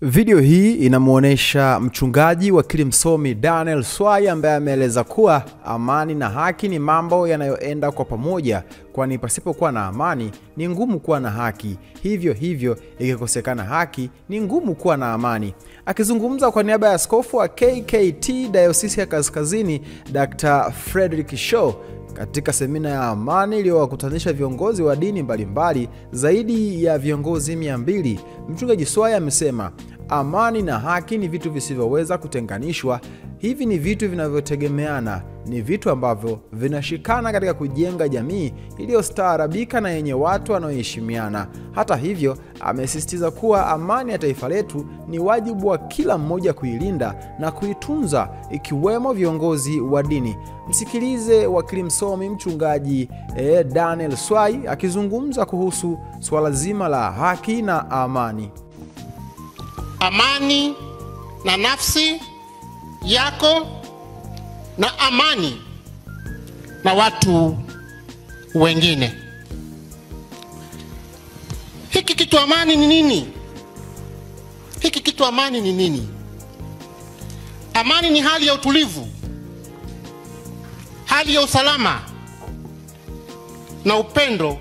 Video hii inamuonesha mchungaji wakili msomi Daniel Swai ambaye ameeleza kuwa amani na haki ni mambo yanayoenda kwa pamoja, kwani pasipokuwa na amani ni ngumu kuwa na haki. Hivyo ikikosekana haki ni ngumu kuwa na amani. Akizungumza kwa niaba ya askofu wa KKT Dayosisi ya Kaskazini Dr. Frederick Shaw katika semina ya amani iliyowakutanisha viongozi wa dini mbalimbali zaidi ya viongozi 200, mchungaji Swai amesema amani na haki ni vitu visivyoweza kutenganishwa. Hivi ni vitu vinavyotegemeana, ni vitu ambavyo vinashikana katika kujenga jamii iliyostaarabika na yenye watu wanaoheshimiana. Hata hivyo, amesisitiza kuwa amani ya taifa letu ni wajibu wa kila mmoja kuilinda na kuitunza, ikiwemo viongozi wa dini. Msikilize wakili msomi mchungaji Daniel Swai akizungumza kuhusu swala zima la haki na amani. Amani na nafsi yako na amani na watu wengine. Hiki kitu amani ni nini? Amani ni hali ya utulivu, hali ya usalama na upendo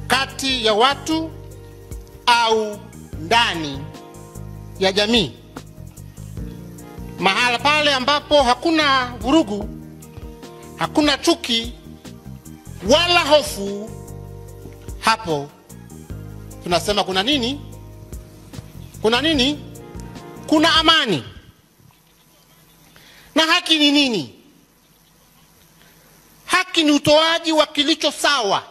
kati ya watu au ndani ya jamii. Mahala pale ambapo hakuna vurugu, hakuna chuki wala hofu, hapo tunasema kuna nini? Kuna amani. Na haki ni nini? Haki ni utoaji wa kilicho sawa.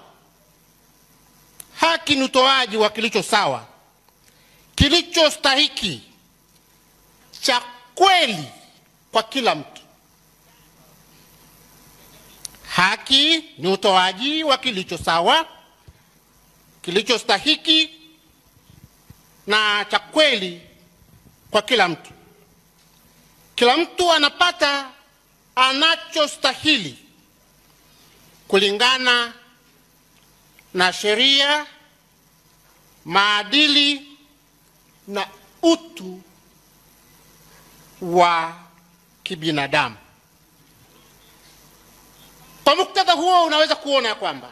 Haki ni utoaji wa kilicho sawa, kilicho stahiki, cha kweli kwa kila mtu. Haki ni utoaji wa kilicho sawa, kilicho stahiki na cha kweli kwa kila mtu. Kila mtu anapata anachostahili kulingana na sheria, maadili na utu wa kibinadamu. Kwa muktadha huo unaweza kuona kwamba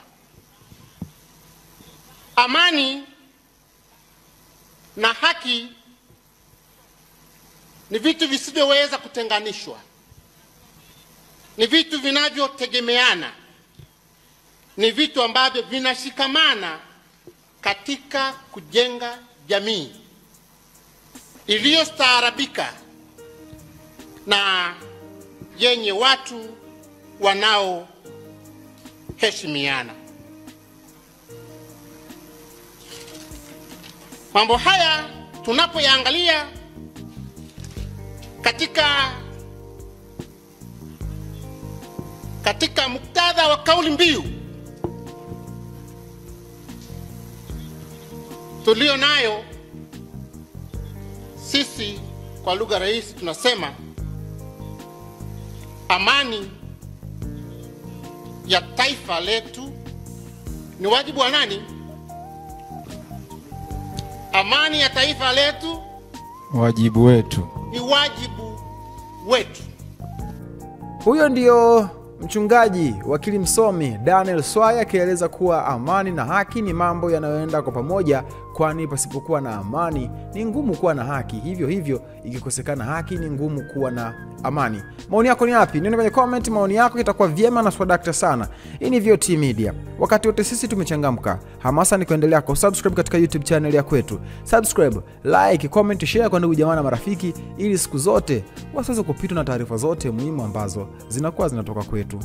amani na haki ni vitu visivyoweza kutenganishwa, ni vitu vinavyotegemeana, ni vitu ambavyo vinashikamana katika kujenga jamii iliyostaarabika na yenye watu wanaoheshimiana. Mambo haya tunapoyaangalia katika muktadha wa kauli mbiu tulio nayo sisi, kwa lugha rahisi tunasema amani ya taifa letu ni wajibu wa nani? Amani ya taifa letu wajibu wetu, ni wajibu wetu. Huyo ndio mchungaji wakili msomi Daniel Swai akieleza kuwa amani na haki ni mambo yanayoenda kwa pamoja, kwani pasipokuwa na amani ni ngumu kuwa na haki. Hivyo ikikosekana haki ni ngumu kuwa na amani. Maoni yako ni yapi? Nione kwenye comment maoni yako, itakuwa vyema na swadakta sana. Hii ni VOT Media. Wakati wote sisi tumechangamka. Hamasa ni kuendelea kusubscribe katika YouTube channel ya kwetu. Subscribe, like, comment, share kwa ndugu jamaa na marafiki, ili siku zote wasiweze kupitwa na taarifa zote muhimu ambazo zinakuwa zinatoka kwetu.